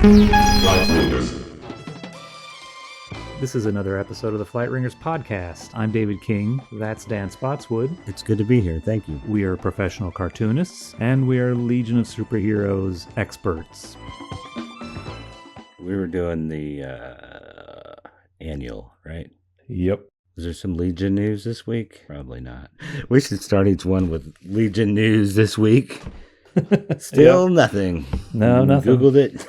This is another episode of the Flight Ringers podcast. I'm David King. That's Dan Spottswood. It's good to be here. Thank you. We are professional cartoonists, and we are Legion of Superheroes experts. We were doing the annual, right? Yep. Is there some Legion news this week? Probably not. We should start each one with Legion news this week. Still nothing. No, nothing. Googled it.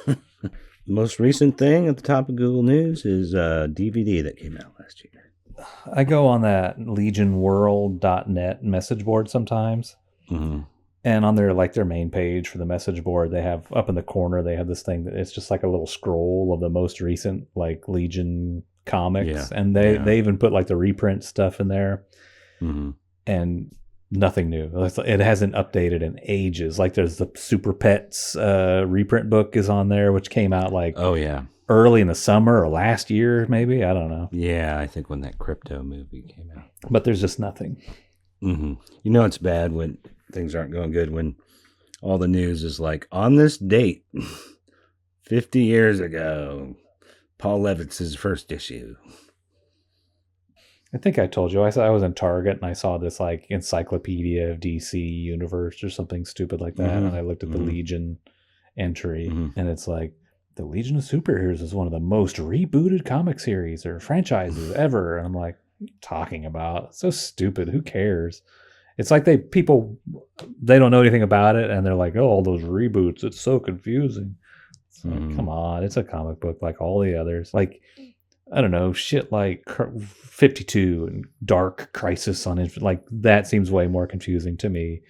Most recent thing at the top of Google News is a DVD that came out last year. I go on that legionworld.net message board sometimes. Mm-hmm. And on their main page for the message board, they have up in the corner, they have this thing that it's just like a little scroll of the most recent like Legion comics. Yeah. And they even put like the reprint stuff in there. Mm-hmm. And nothing new. It hasn't updated in ages. Like there's the Super Pets reprint book is on there, which came out like early in the summer or last year, maybe. I don't know. Yeah, I think when that crypto movie came out. But there's just nothing. Mm-hmm. You know it's bad when things aren't going good, when all the news is like, on this date, 50 years ago, Paul Levitz's first issue. I think I told you, I was in Target and I saw this like encyclopedia of DC Universe or something stupid like that. Mm-hmm. And I looked at the Legion entry and it's like, the Legion of Superheroes is one of the most rebooted comic series or franchises ever. And I'm like, what are you talking about? It's so stupid. Who cares? It's like they don't know anything about it. And they're like, oh, all those reboots. It's so confusing. It's like, come on. It's a comic book like all the others. Like, I don't know, shit like 52 and Dark Crisis on Infinite. Like, that seems way more confusing to me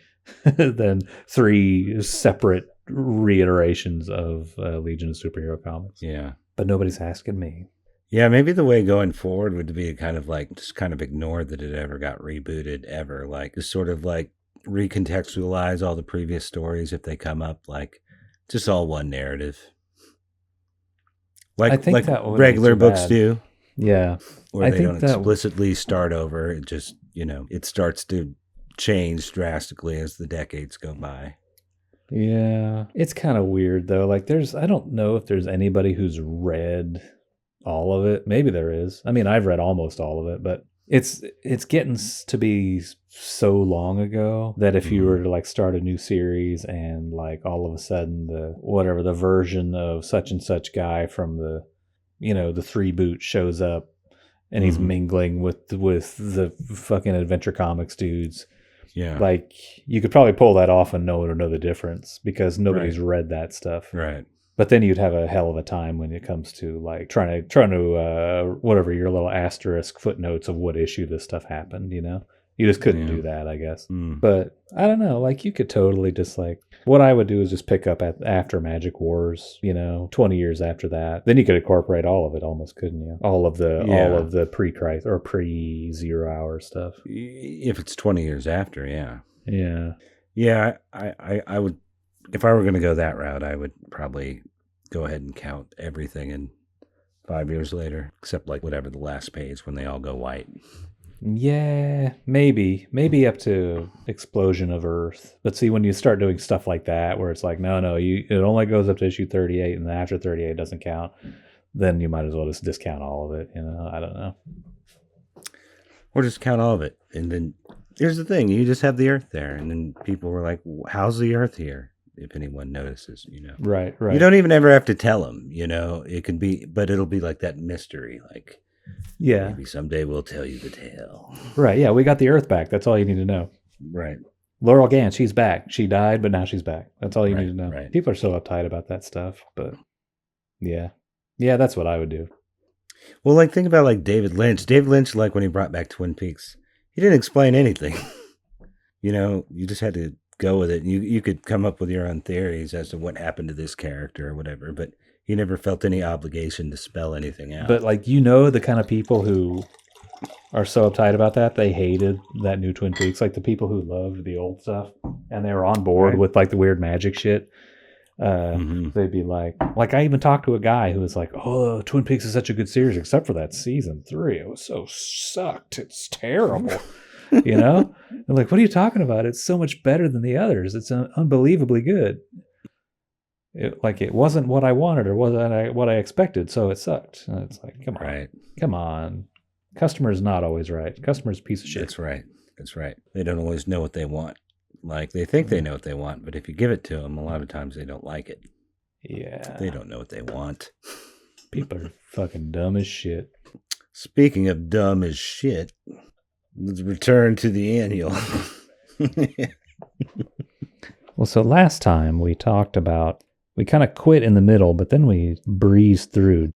than 3 separate reiterations of Legion of Superhero comics. Yeah. But nobody's asking me. Yeah, maybe the way going forward would be kind of like just kind of ignore that it ever got rebooted ever. Like, just sort of like recontextualize all the previous stories if they come up. Like, just all one narrative. I think like that regular books do. Yeah. Where they don't explicitly start over. It just, it starts to change drastically as the decades go by. Yeah. It's kind of weird, though. Like, I don't know if there's anybody who's read all of it. Maybe there is. I mean, I've read almost all of it, but it's getting to be so long ago that if you were to like start a new series and like all of a sudden the version of such and such guy from the the 3 boot shows up and he's mingling with the fucking Adventure Comics dudes. Yeah. Like, you could probably pull that off and no one would know the difference because nobody's read that stuff. Right. But then you'd have a hell of a time when it comes to like trying to whatever your little asterisk footnotes of what issue this stuff happened, You just couldn't do that, I guess. But I don't know, like you could totally just like, what I would do is just pick up after Magic Wars, 20 years after that. Then you could incorporate all of it almost, couldn't you? All of the pre-Christ or pre-Zero Hour stuff. If it's 20 years after, yeah. Yeah. Yeah, I would, if I were going to go that route, I would probably go ahead and count everything in 5 years later, except like whatever the last page when they all go white. Yeah, maybe up to Explosion of Earth. But see, when you start doing stuff like that, where it's like, no, it only goes up to issue 38, and then after 38 doesn't count, then you might as well just discount all of it. I don't know. Or just count all of it, and then here's the thing: you just have the Earth there, and then people were like, "How's the Earth here?" If anyone notices, Right. You don't even ever have to tell them, It could be, but it'll be like that mystery, like. Yeah. Maybe someday we'll tell you the tale. Right. Yeah. We got the Earth back. That's all you need to know. Right. Laurel Gans, she's back. She died, but now she's back. That's all you need to know. Right. People are so uptight about that stuff, but yeah. Yeah, that's what I would do. Well, like, think about like David Lynch. David Lynch, like when he brought back Twin Peaks, he didn't explain anything. You just had to go with it. You could come up with your own theories as to what happened to this character or whatever, but he never felt any obligation to spell anything out. But like, the kind of people who are so uptight about that, they hated that new Twin Peaks. Like the people who loved the old stuff and they were on board with like the weird magic shit. They'd be like I even talked to a guy who was like, "Oh, Twin Peaks is such a good series, except for that season 3. It was so sucked. It's terrible." I'm like, "What are you talking about? It's so much better than the others. It's unbelievably good." it wasn't what I wanted or wasn't what I expected, so it sucked. And it's like, come on. Customer's not always right. Customer's a piece of shit. That's right. They don't always know what they want. Like, they think they know what they want, but if you give it to them, a lot of times they don't like it. Yeah. They don't know what they want. People are fucking dumb as shit. Speaking of dumb as shit, let's return to the annual. Well, so last time we talked about, we kind of quit in the middle, but then we breezed through.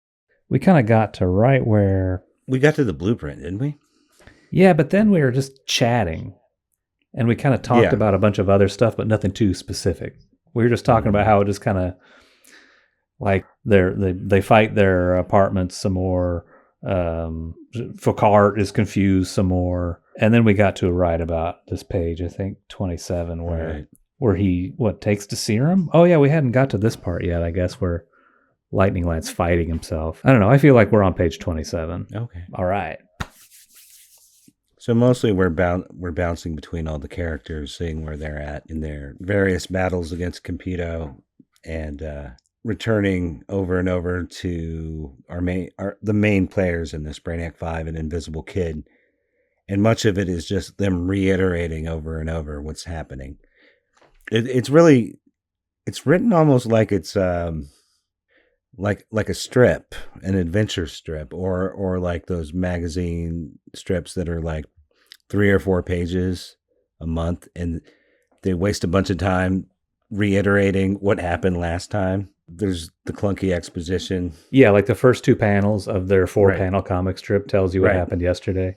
We kind of got to right where... We got to the blueprint, didn't we? Yeah, but then we were just chatting. And we kind of talked about a bunch of other stuff, but nothing too specific. We were just talking about how it just kind of... Like, they fight their apartments some more. Foucault is confused some more. And then we got to right about this page, I think 27, where he takes the serum. Oh yeah, we hadn't got to this part yet, I guess, where Lightning Lad's fighting himself. I don't know. I feel like we're on page 27. Okay. All right. So mostly we're bouncing between all the characters, seeing where they're at in their various battles against Computo, and returning over and over to the main players in this, Brainiac 5 and Invisible Kid. And much of it is just them reiterating over and over what's happening. It's written almost like it's like a strip, an adventure strip, or like those magazine strips that are like 3 or 4 pages a month, and they waste a bunch of time reiterating what happened last time. There's the clunky exposition. Yeah, like the first 2 panels of their 4-panel comic strip tells you what happened yesterday.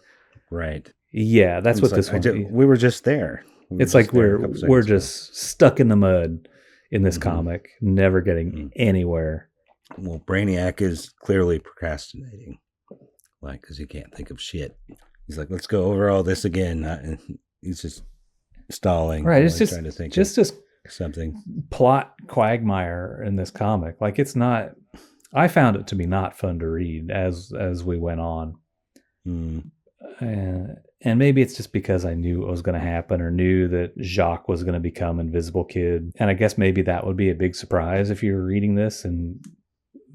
Right. Yeah, that's what this one is. We were just there. It's like we're just stuck in the mud in this comic, never getting anywhere. Well, Brainiac is clearly procrastinating, like, because he can't think of shit. He's like, let's go over all this again. And he's just stalling. Right, it's just trying to think just something. Plot quagmire in this comic. Like, it's not... I found it to be not fun to read as we went on. And maybe it's just because I knew it was going to happen, or knew that Jacques was going to become Invisible Kid. And I guess maybe that would be a big surprise if you were reading this and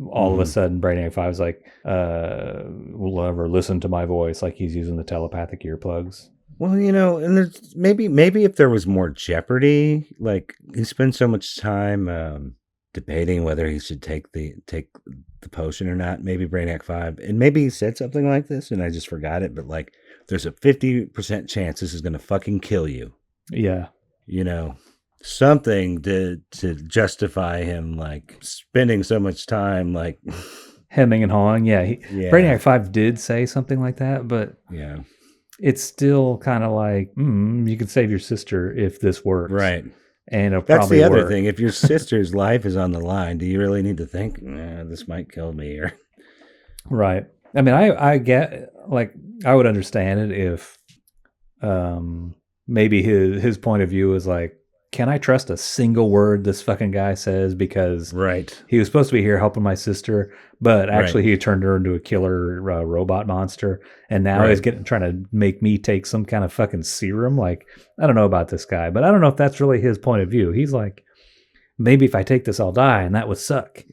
all of a sudden Brainiac 5 is like, will ever listen to my voice, like he's using the telepathic earplugs. Well, and there's maybe if there was more jeopardy, like he spends so much time debating whether he should take the potion or not. Maybe Brainiac 5, and maybe he said something like this and I just forgot it, but like, there's a 50% chance this is going to fucking kill you. Yeah. Something to justify him, like, spending so much time, like... hemming and hawing. Yeah. Brainiac 5 did say something like that, but it's still kind of like, you can save your sister if this works. Right. And it'll That's probably the other work. thing. If your sister's life is on the line, do you really need to think, this might kill me? Or... Right. I mean, I get, like, I would understand it if maybe his point of view is like, can I trust a single word this fucking guy says? Because he was supposed to be here helping my sister, but actually he turned her into a killer robot monster, and now he's trying to make me take some kind of fucking serum. Like, I don't know about this guy, but I don't know if that's really his point of view. He's like, maybe if I take this, I'll die, and that would suck,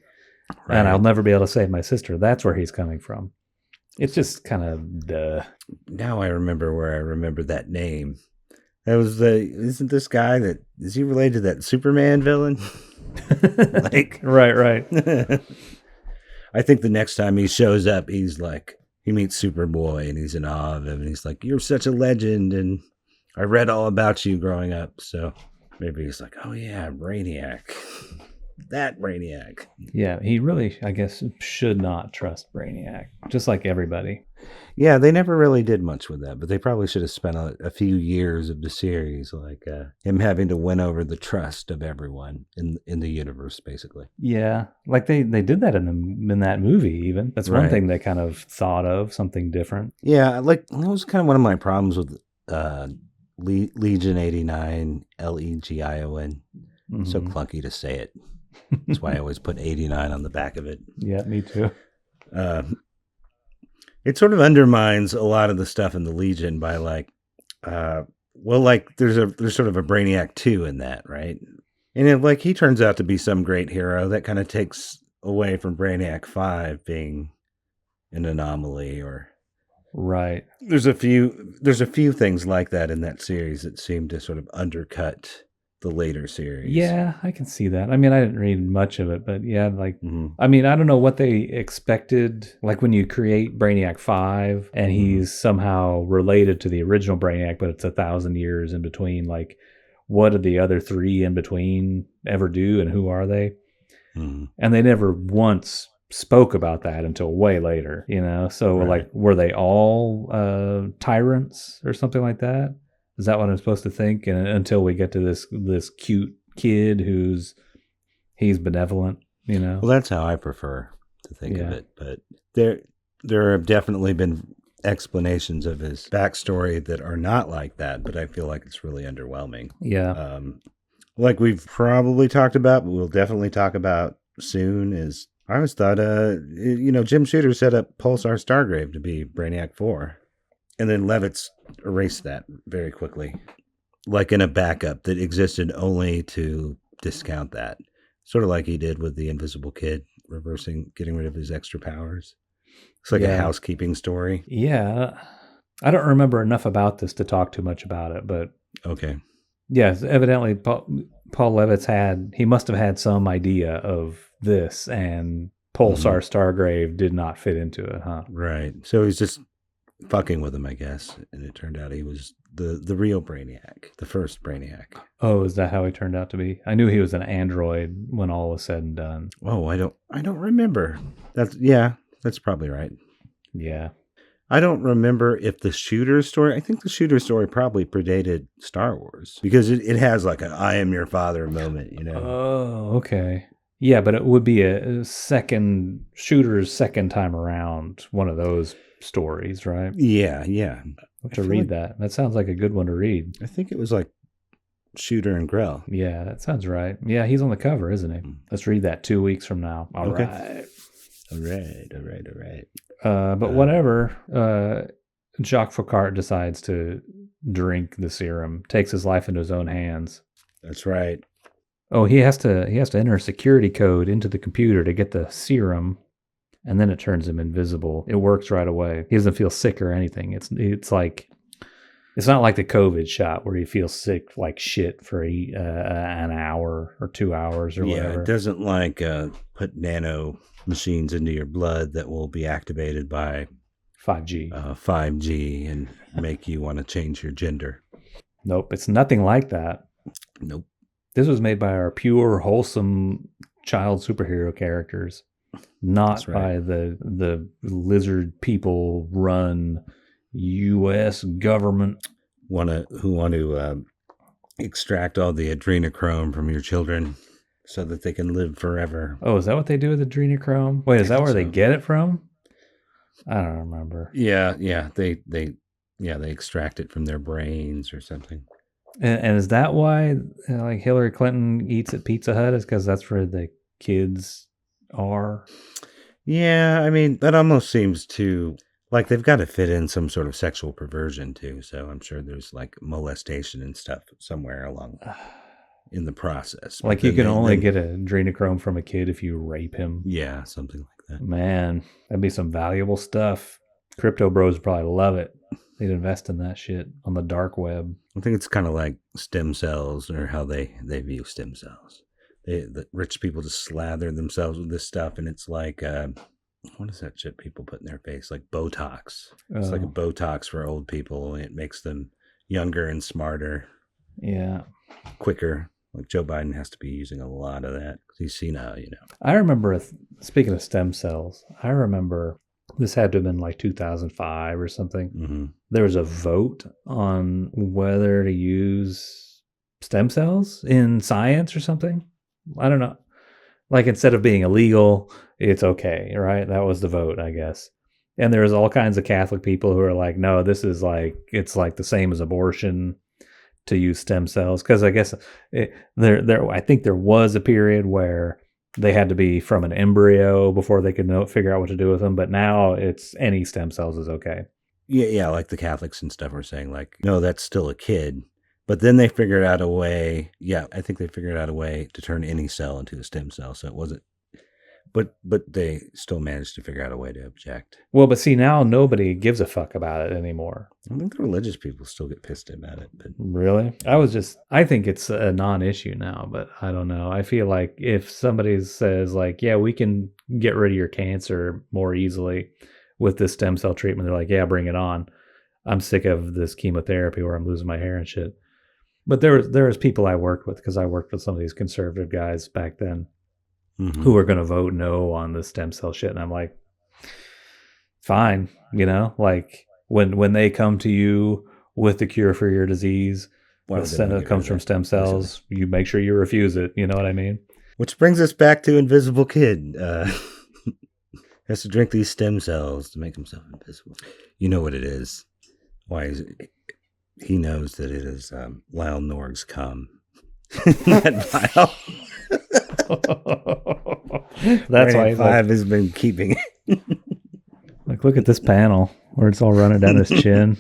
and I'll never be able to save my sister. That's where he's coming from. It's just kind of duh. Now I remember where I remember that name. Isn't this guy is he related to that Superman villain? Like, right. I think the next time he shows up, he's like, he meets Superboy and he's in awe of him. And he's like, you're such a legend. And I read all about you growing up. So maybe he's like, oh yeah, Brainiac. That Brainiac. Yeah, he really, I guess, should not trust Brainiac, just like everybody. Yeah, they never really did much with that, but they probably should have spent a few years of the series, like him having to win over the trust of everyone in the universe, basically. Yeah, like they did that in that movie. Even that's one thing they kind of thought of, something different. Yeah, like that was kind of one of my problems with Legion 89, Legion. So clunky to say it. That's why I always put 89 on the back of it. Yeah, me too. It sort of undermines a lot of the stuff in the Legion by like, there's sort of a Brainiac 2 in that, right? And if, like, he turns out to be some great hero, that kind of takes away from Brainiac 5 being an anomaly. Or Right. there's a few things like that in that series that seem to sort of undercut the later series. Yeah, I can see that. I mean, I didn't read much of it, but yeah, like, I mean, I don't know what they expected. Like when you create Brainiac 5 and he's somehow related to the original Brainiac, but it's 1,000 years in between, like, what did the other 3 in between ever do and who are they? And they never once spoke about that until way later, you know? So, like, were they all tyrants or something like that? Is that what I'm supposed to think? And until we get to this cute kid he's benevolent, you know? Well, that's how I prefer to think of it. But there have definitely been explanations of his backstory that are not like that, but I feel like it's really underwhelming. Yeah. Like we've probably talked about, but we'll definitely talk about soon, is I always thought, Jim Shooter set up Pulsar Stargrave to be Brainiac 4. And then Levitz erased that very quickly, like in a backup that existed only to discount that. Sort of like he did with the Invisible Kid, getting rid of his extra powers. It's like a housekeeping story. Yeah. I don't remember enough about this to talk too much about it, but... Okay. Yes, evidently Paul Levitz must have had some idea of this, and Pulsar Stargrave did not fit into it, huh? Right. So he's just fucking with him, I guess. And it turned out he was the real Brainiac, the first Brainiac. Oh, is that how he turned out to be? I knew he was an android when all was said and done. Oh, I don't remember. That's probably right. Yeah. I don't remember if the Shooter story, I think the Shooter story probably predated Star Wars, because it has like an I am your father moment, you know? Oh, okay. Yeah, but it would be a Shooter's second time around, one of those stories, right? Yeah. I'll have to read that. That sounds like a good one to read. I think it was like Shooter and Grell. Yeah, that sounds right. Yeah, he's on the cover, isn't he? Let's read that 2 weeks from now. All right. But whatever, Jacques Foucault decides to drink the serum, takes his life into his own hands. That's right. Oh, he has to enter a security code into the computer to get the serum, and then it turns him invisible. It works right away. He doesn't feel sick or anything. It's like, it's not like the COVID shot where he feels sick like shit for an hour or 2 hours or whatever. Yeah, it doesn't like put nano machines into your blood that will be activated by 5G and make you want to change your gender. Nope, it's nothing like that. Nope. This was made by our pure, wholesome child superhero characters, not by the lizard people run U.S. government. Who want to extract all the adrenochrome from your children so that they can live forever. Oh, is that what they do with adrenochrome? Wait, is that where they get it from? I don't remember. Yeah. They extract it from their brains or something. And is that why like Hillary Clinton eats at Pizza Hut? Is because that's where the kids are? Yeah, I mean, that almost seems too, like they've got to fit in some sort of sexual perversion too. So I'm sure there's like molestation and stuff somewhere along in the process. Like you can only get adrenochrome from a kid if you rape him. Yeah, something like that. Man, that'd be some valuable stuff. Crypto bros would probably love it. They'd invest in that shit on the dark web. I think it's kind of like stem cells, or how they view stem cells. The rich people just slather themselves with this stuff, and it's like, what is that shit people put in their face? Like Botox. It's like a Botox for old people, and it makes them younger and smarter. Yeah. Quicker. Like Joe Biden has to be using a lot of that because he's senile, you know. I remember, speaking of stem cells, I remember this had to have been like 2005 or something. Mm-hmm. There was a vote on whether to use stem cells in science or something. I don't know. Like instead of being illegal, it's okay, right? That was the vote, I guess. And there was all kinds of Catholic people who are like, no, this is like, it's like the same as abortion to use stem cells. Because I guess I think there was a period where they had to be from an embryo before they could figure out what to do with them. But now it's any stem cells is okay. Yeah, like the Catholics and stuff are saying like, no, that's still a kid. But then they figured out a way. Yeah, I think they figured out a way to turn any cell into a stem cell. So it wasn't. But they still managed to figure out a way to object. Well, but see, now nobody gives a fuck about it anymore. I think the religious people still get pissed about it. But really, I think it's a non-issue now. But I don't know. I feel like if somebody says like, yeah, we can get rid of your cancer more easily with this stem cell treatment, they're like, yeah, bring it on. I'm sick of this chemotherapy where I'm losing my hair and shit. But there was people I worked with, because I worked with some of these conservative guys back then, who were going to vote no on the stem cell shit. And I'm like, fine, like when they come to you with the cure for your disease, that comes from stem cells, you make sure you refuse it. You know what I mean? Which brings us back to Invisible Kid. Has to drink these stem cells to make himself invisible. You know what it is. Why is it? He knows that it is Lyle Norg's cum. That vial. That's why 5 has been keeping it. Like, look at this panel where it's all running down his chin.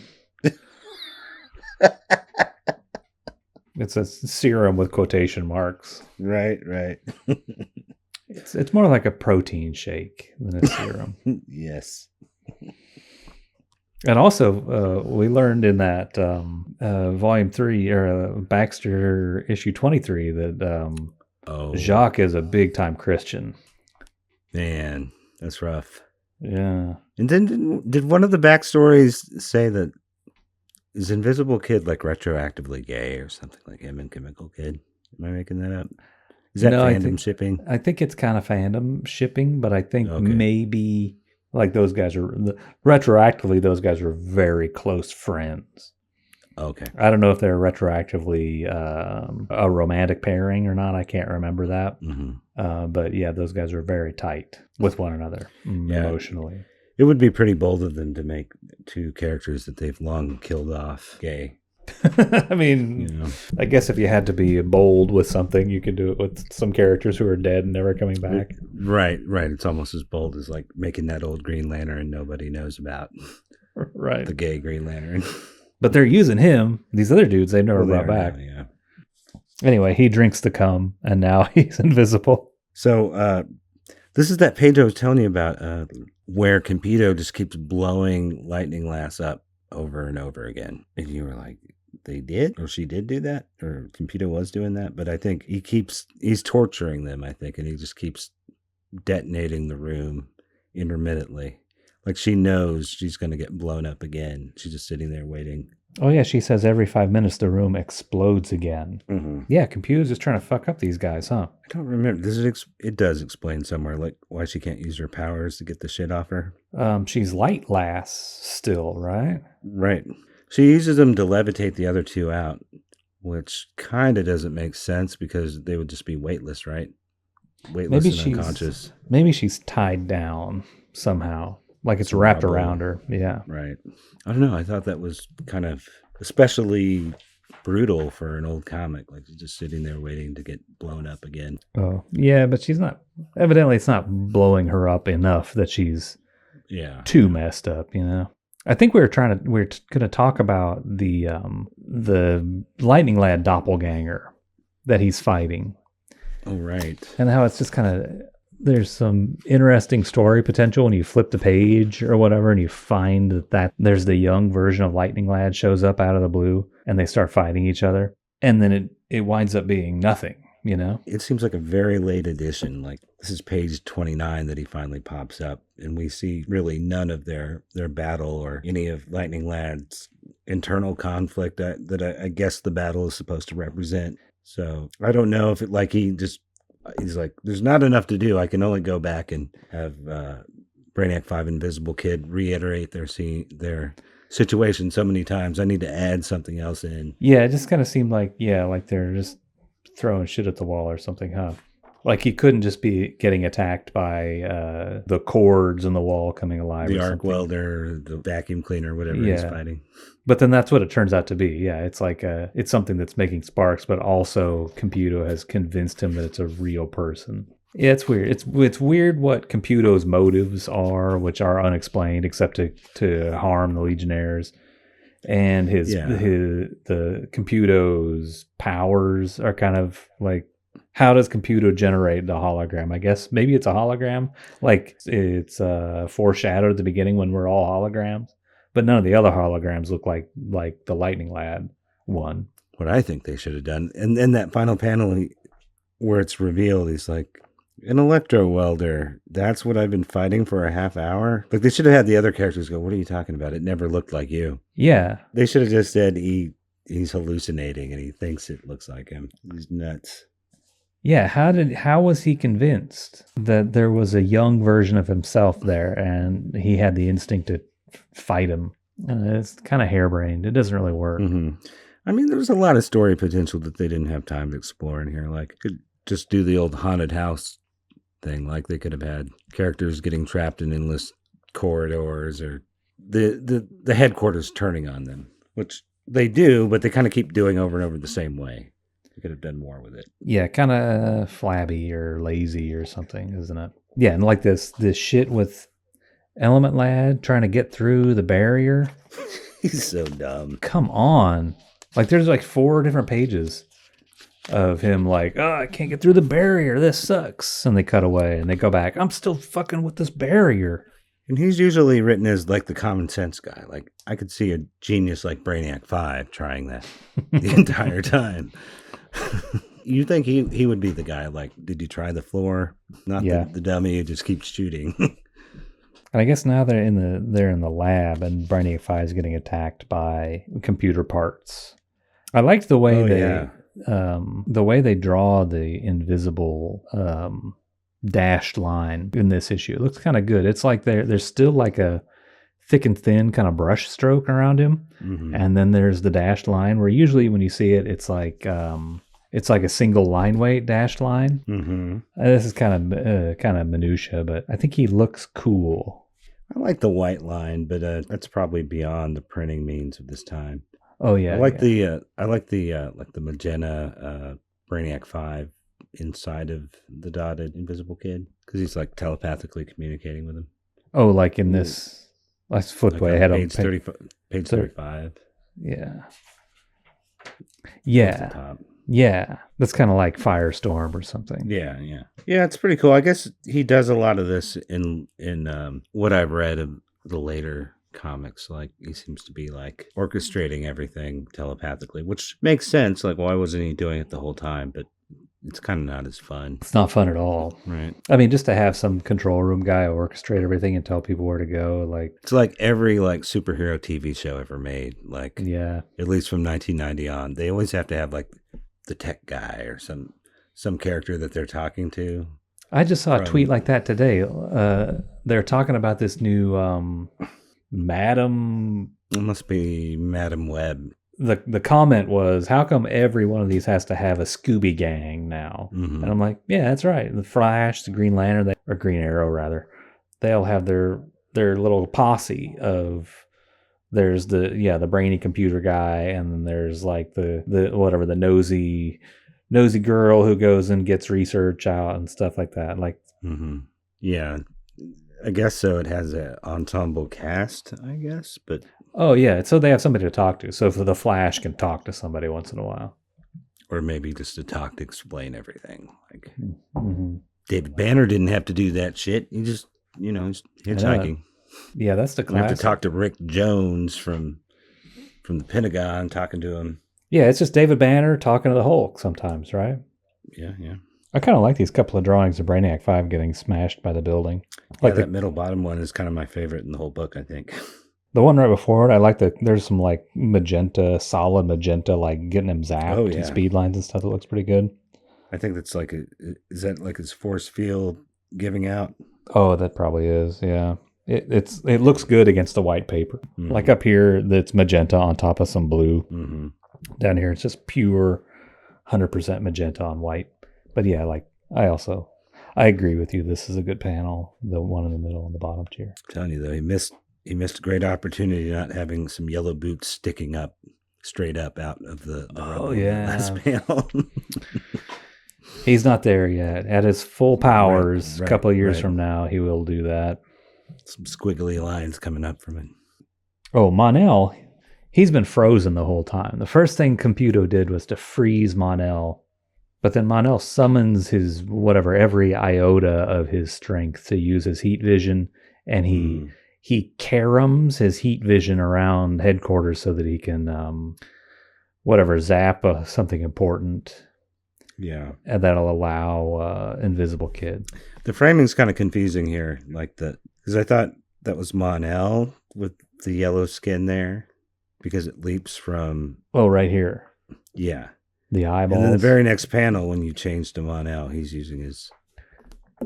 It's a serum with quotation marks. Right. It's more like a protein shake than a serum. Yes. And also, we learned in that volume 3 or Baxter issue 23 that Jacques is a big time Christian. Man, that's rough. Yeah. And then did one of the backstories say that is Invisible Kid like retroactively gay or something like him and Chemical Kid? Am I making that up? Is that fandom shipping? I think it's kind of fandom shipping, but I think maybe like those guys are retroactively. Those guys are very close friends. Okay. I don't know if they're retroactively a romantic pairing or not. I can't remember that. But yeah, those guys are very tight with one another emotionally. It would be pretty bold of them to make 2 characters that they've long killed off gay. I mean, I guess if you had to be bold with something, you could do it with some characters who are dead and never coming back. Right. It's almost as bold as like making that old Green Lantern nobody knows about. Right. The gay Green Lantern. But they're using him. These other dudes they've never brought back. Now, yeah. Anyway, he drinks the cum, and now he's invisible. So this is that page I was telling you about where Computo just keeps blowing Lightning Lass up over and over again. And you were like, they did? Or she did do that? Or Computo was doing that? But I think he's torturing them, I think, and he just keeps detonating the room intermittently. Like she knows she's going to get blown up again. She's just sitting there waiting. Oh, yeah. She says every 5 minutes the room explodes again. Yeah, Computer's just trying to fuck up these guys, huh? I don't remember. It does explain somewhere like why she can't use her powers to get the shit off her. She's Light Lass still, right? Right. She uses them to levitate the other 2 out, which kind of doesn't make sense because they would just be weightless, right? Weightless and unconscious. Maybe she's tied down somehow. Like it's wrapped around her. Yeah. Right. I don't know. I thought that was kind of especially brutal for an old comic. Like just sitting there waiting to get blown up again. Oh, yeah. But she's not, evidently it's not blowing her up enough that she's too messed up, I think we're going to talk about the Lightning Lad doppelganger that he's fighting. Oh, right. And how it's just kind of, there's some interesting story potential when you flip the page or whatever and you find that there's the young version of Lightning Lad shows up out of the blue and they start fighting each other. And then it winds up being nothing, It seems like a very late edition. Like this is page 29 that he finally pops up and we see really none of their battle or any of Lightning Lad's internal conflict that I guess the battle is supposed to represent. So I don't know if he's like, there's not enough to do. I can only go back and have Brainiac 5 Invisible Kid reiterate their situation so many times. I need to add something else in. Yeah, it just kind of seemed like they're just throwing shit at the wall or something, huh? Like he couldn't just be getting attacked by the cords in the wall coming alive. The arc welder, the vacuum cleaner, whatever he's fighting. But then that's what it turns out to be. Yeah, it's like it's something that's making sparks, but also Computo has convinced him that it's a real person. Yeah, it's weird. It's weird what Computo's motives are, which are unexplained except to harm the Legionnaires. and the Computo's powers are kind of like, how does Computo generate the hologram? I guess maybe it's a hologram, like it's foreshadowed at the beginning when we're all holograms, but none of the other holograms look like the Lightning Lad one. What I think they should have done, and then that final panel where it's revealed, he's like, an electro welder. That's what I've been fighting for a half hour. Like, they should have had the other characters go, what are you talking about? It never looked like you. Yeah. They should have just said he's hallucinating and he thinks it looks like him. He's nuts. Yeah, how was he convinced that there was a young version of himself there and he had the instinct to fight him? It's kind of harebrained. It doesn't really work. Mm-hmm. I mean, there's a lot of story potential that they didn't have time to explore in here. Like, could just do the old haunted house thing. Like, they could have had characters getting trapped in endless corridors, or the headquarters turning on them, which they do, but they kind of keep doing over and over the same way. They could have done more with it. Yeah, kind of flabby or lazy or something, isn't it? Yeah, and like this shit with Element Lad trying to get through the barrier. He's so dumb. Come on. Like, there's like 4 different pages of him like, oh, I can't get through the barrier. This sucks. And they cut away and they go back. I'm still fucking with this barrier. And he's usually written as like the common sense guy. Like, I could see a genius like Brainiac 5 trying that the entire time. You think he would be the guy, like, did you try the floor? Not the dummy who just keeps shooting. And I guess now they're in the lab and Brainiac 5 is getting attacked by computer parts. I liked the way the way they draw the invisible dashed line in this issue. It looks kind of good. It's like there's still like a thick and thin kind of brush stroke around him, and then there's the dashed line where usually when you see it, it's like a single line weight dashed line. This is kind of minutia, but I think he looks cool. I like the white line, but that's probably beyond the printing means of this time. Oh yeah, I like the magenta Brainiac 5 inside of the dotted invisible kid, because he's like telepathically communicating with him. Oh, like in this. Let's flip like way ahead on page 35. Yeah. Yeah. Yeah. That's kind of like Firestorm or something. Yeah. Yeah, it's pretty cool. I guess he does a lot of this in what I've read of the later comics. Like, he seems to be like orchestrating everything telepathically, which makes sense. Like, why wasn't he doing it the whole time? But it's kind of not as fun. It's not fun at all. Right. I mean, just to have some control room guy orchestrate everything and tell people where to go. Like, it's like every like superhero TV show ever made. Like, yeah, at least from 1990 on, they always have to have like the tech guy or some character that they're talking to. I just saw a tweet like that today. They're talking about this new Madam. It must be Madam Web. The comment was, how come every one of these has to have a Scooby Gang now? And I'm like, yeah, that's right. The Flash, the Green Lantern, or Green Arrow rather, they'll have their little posse of. There's the brainy computer guy, and then there's like the nosy girl who goes and gets research out and stuff like that. Like, yeah, I guess so. It has an ensemble cast, I guess, but oh yeah, so they have somebody to talk to. So the Flash can talk to somebody once in a while, or maybe just to talk to explain everything. Like David Banner didn't have to do that shit. He just he's hitchhiking. Yeah, that's the classic. You have to talk to Rick Jones from the Pentagon, talking to him. Yeah, it's just David Banner talking to the Hulk sometimes, right? Yeah. I kind of like these couple of drawings of Brainiac 5 getting smashed by the building. Like that middle bottom one is kind of my favorite in the whole book, I think. The one right before it, I like there's some like solid magenta, like getting him zapped and speed lines and stuff that looks pretty good. I think that's like is that like his force field giving out? Oh, that probably is, yeah. It looks good against the white paper. Like up here, that's magenta on top of some blue. Down here, it's just pure 100% magenta on white. But yeah, like I agree with you. This is a good panel. The one in the middle and the bottom tier. I'm telling you though, he missed a great opportunity not having some yellow boots sticking up straight up out of the last panel. He's not there yet. At his full powers, a couple of years from now, he will do that. Some squiggly lines coming up from it. Oh, Monel, he's been frozen the whole time. The first thing Computo did was to freeze Mon-El, but then Mon-El summons his whatever every iota of his strength to use his heat vision, and he caroms his heat vision around headquarters so that he can zap something important. Yeah, and that'll allow Invisible Kid. The framing's kind of confusing here, because I thought that was Mon-El with the yellow skin there, because it leaps from. Oh, right here. Yeah, the eyeballs. And then the very next panel, when you change to Mon-El, he's using his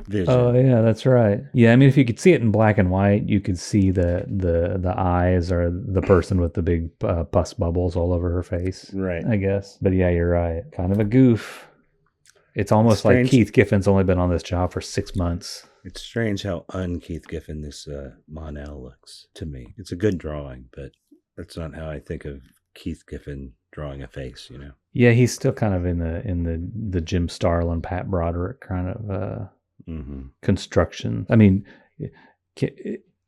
vision. Oh yeah, that's right. Yeah, I mean, if you could see it in black and white, you could see the eyes are the person with the big pus bubbles all over her face. Right. I guess. But yeah, you're right. Kind of a goof. It's almost like Keith Giffen's only been on this job for 6 months. It's strange how un-Keith Giffen this Mon-El looks to me. It's a good drawing, but that's not how I think of Keith Giffen drawing a face, you know? Yeah, he's still kind of in the Jim Starlin, Pat Broderick kind of construction. I mean,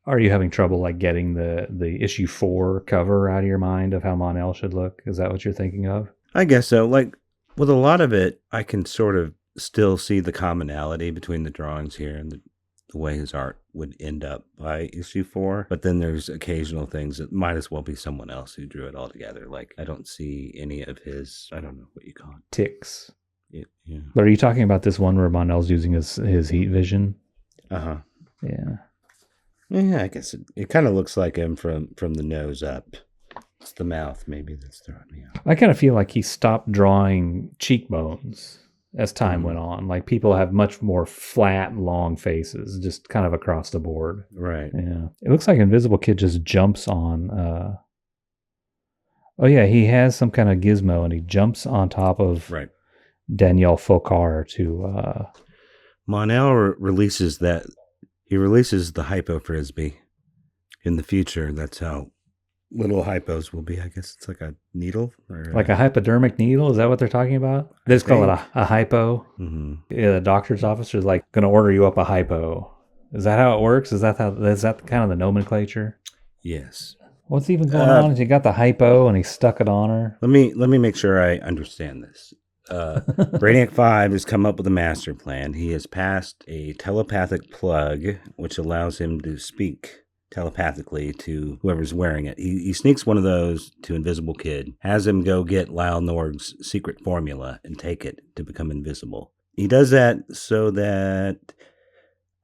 are you having trouble like getting the issue 4 cover out of your mind of how Mon-El should look? Is that what you're thinking of? I guess so. Like, with a lot of it, I can sort of still see the commonality between the drawings here and the way his art would end up by issue 4. But then there's occasional things that might as well be someone else who drew it all together. Like, I don't see any of his, I don't know what you call it. Ticks. Yeah. But are you talking about this one where Mon-El's using his heat vision? Uh-huh. Yeah. Yeah, I guess it kind of looks like him from the nose up. It's the mouth maybe that's throwing me off. I kind of feel like he stopped drawing cheekbones as time went on. Like people have much more flat, long faces, just kind of across the board. Right. Yeah. It looks like Invisible Kid just jumps on. Oh yeah, he has some kind of gizmo, and he jumps on top of Danielle Faucard to. Mon-El releases that. He releases the hypo frisbee in the future. That's how little hypos will be. I guess it's like a needle, or like a hypodermic needle. Is that what they're talking about? They just call it a hypo. Mm-hmm. Yeah, the doctor's office is like going to order you up a hypo. Is that how it works? Is that kind of the nomenclature? Yes. What's even going on? Is he got the hypo and he stuck it on her? Let me make sure I understand this. Brainiac 5 has come up with a master plan. He has passed a telepathic plug, which allows him to speak telepathically to whoever's wearing it. He sneaks one of those to Invisible Kid, has him go get Lyle Norg's secret formula and take it to become invisible. He does that so that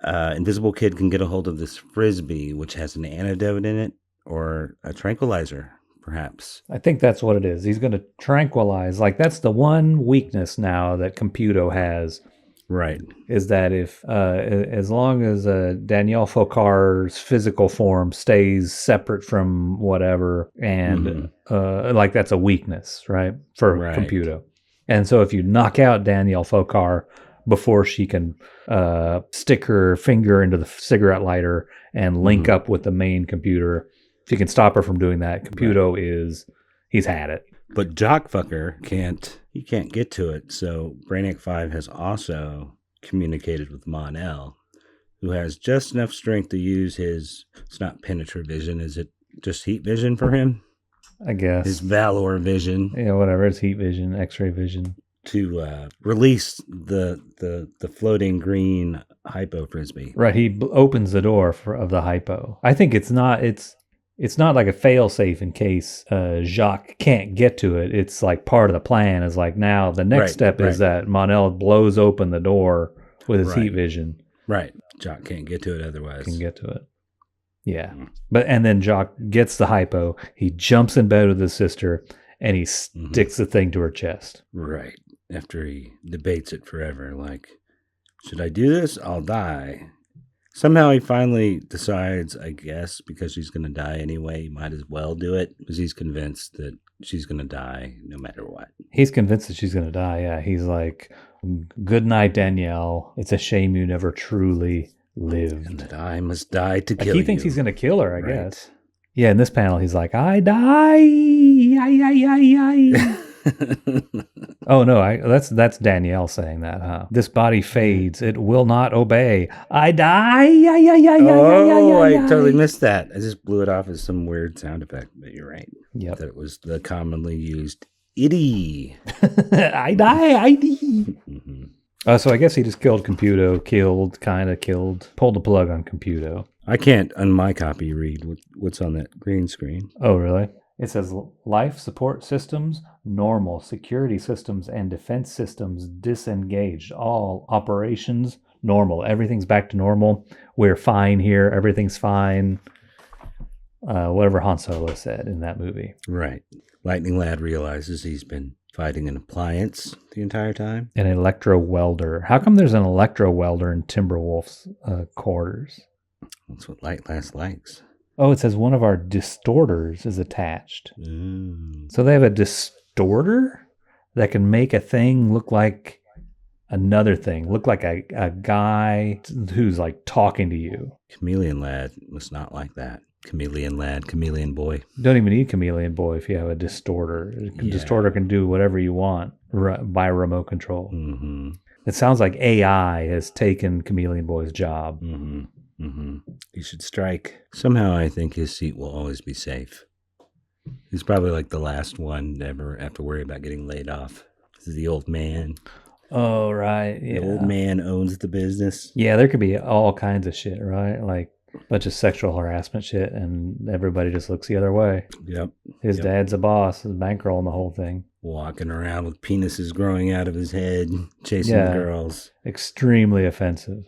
Invisible Kid can get a hold of this frisbee, which has an antidote in it, or a tranquilizer, perhaps. I think that's what it is. He's going to tranquilize. Like, that's the one weakness now that Computo has. Right. Is that if, as long as Danielle Faucard's physical form stays separate from whatever, and like that's a weakness, right? For Computo. And so if you knock out Danielle Faucard before she can stick her finger into the cigarette lighter and link up with the main computer, if you can stop her from doing that, Computo he's had it. But Jockfucker can't get to it. So Brainiac 5 has also communicated with Mon-El, who has just enough strength to use his, it's not penetra vision, is it just heat vision for him? I guess. His Valor vision. Yeah, whatever. It's heat vision, X-ray vision. To release the floating green hypo frisbee. Right, he opens the door of the hypo. I think it's not like a fail-safe in case Jacques can't get to it. It's like part of the plan is like now the next step is that Mon-El blows open the door with his heat vision. Right. Jacques can't get to it otherwise. Can get to it. Yeah. And then Jacques gets the hypo. He jumps in bed with his sister and he sticks the thing to her chest. Right. After he debates it forever. Like, should I do this? I'll die. Somehow he finally decides, I guess, because she's going to die anyway, he might as well do it, because he's convinced that she's going to die no matter what. He's convinced that she's going to die, yeah. He's like, good night, Danielle. It's a shame you never truly lived. And that I must die to kill you. He thinks he's going to kill her, I guess. Yeah, in this panel, he's like, I die. Oh no, that's Danielle saying that, huh? This body fades, it will not obey. I die. I totally missed that. I just blew it off as some weird sound effect, but you're right. Yep. That it was the commonly used indy. I die. So I guess he just killed Computo, pulled the plug on Computo. I can't, on my copy, read what's on that green screen. Oh, really? It says life support systems, normal, security systems, and defense systems disengaged. All operations normal. Everything's back to normal. We're fine here. Everything's fine. Whatever Han Solo said in that movie. Right. Lightning Lad realizes he's been fighting an appliance the entire time. An electro welder. How come there's an electro welder in Timberwolf's quarters? That's what Light Last likes. Oh, it says one of our distorters is attached. So they have a distorter that can make a thing look like another thing, look like a guy who's like talking to you. Chameleon Lad must not like that. Chameleon Lad, Chameleon Boy. Don't even need Chameleon Boy if you have a distorter. Distorter can do whatever you want by remote control. It sounds like AI has taken Chameleon Boy's job. He should strike. Somehow I think his seat will always be safe. He's probably like the last one to ever have to worry about getting laid off. This is the old man. Oh, right. Yeah. The old man owns the business. Yeah, there could be all kinds of shit, right? Like a bunch of sexual harassment shit, and everybody just looks the other way. Yep. His dad's a boss, is bankrolling the whole thing. Walking around with penises growing out of his head, chasing the girls. Extremely offensive.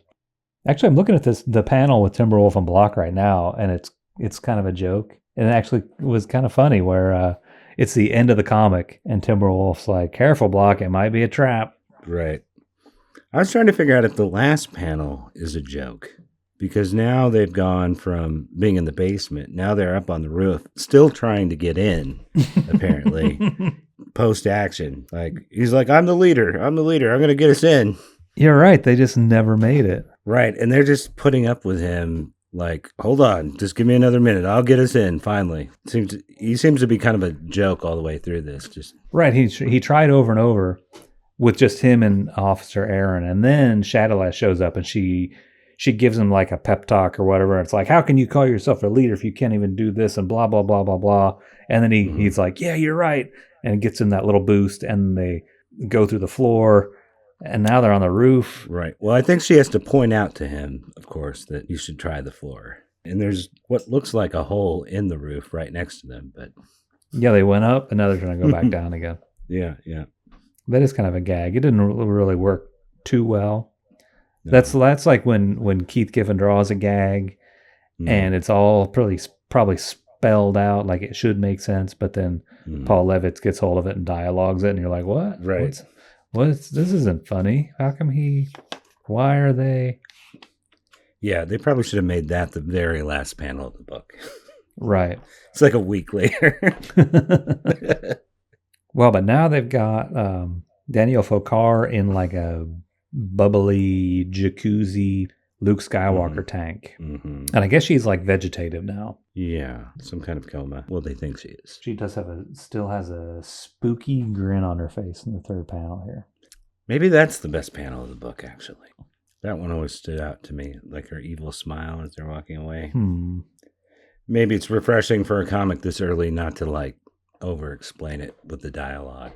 Actually, I'm looking at the panel with Timberwolf and Block right now, and it's kind of a joke. And it actually was kind of funny where it's the end of the comic, and Timberwolf's like, "Careful, Block, it might be a trap." Right. I was trying to figure out if the last panel is a joke, because now they've gone from being in the basement, now they're up on the roof, still trying to get in, apparently, post-action. Like, he's like, I'm the leader, I'm going to get us in. You're right, they just never made it. Right, and they're just putting up with him, like, hold on, just give me another minute, I'll get us in, finally. He seems to be kind of a joke all the way through this. Right, he tried over and over with just him and Officer Aaron, and then Shadowlash shows up, and she gives him like a pep talk or whatever. It's like, how can you call yourself a leader if you can't even do this, and blah, blah, blah, blah, blah. And then he's like, yeah, you're right, and gets him that little boost, and they go through the floor, and now they're on the roof. Right. Well, I think she has to point out to him, of course, that you should try the floor. And there's what looks like a hole in the roof right next to them, but yeah, they went up, and now they're trying to go back down again. Yeah. That is kind of a gag. It didn't really work too well. No. That's like when Keith Giffen draws a gag, and it's all probably spelled out like it should make sense, but then Paul Levitz gets hold of it and dialogues it, and you're like, what? Right. This isn't funny. How come why are they? Yeah, they probably should have made that the very last panel of the book. Right. It's like a week later. Well, but now they've got Daniel Fokar in like a bubbly jacuzzi Luke Skywalker tank. And I guess she's like vegetative now. Yeah, some kind of coma. Well, they think she is. She does still has a spooky grin on her face in the third panel here. Maybe that's the best panel of the book, actually. That one always stood out to me, like her evil smile as they're walking away. Maybe it's refreshing for a comic this early not to like over-explain it with the dialogue.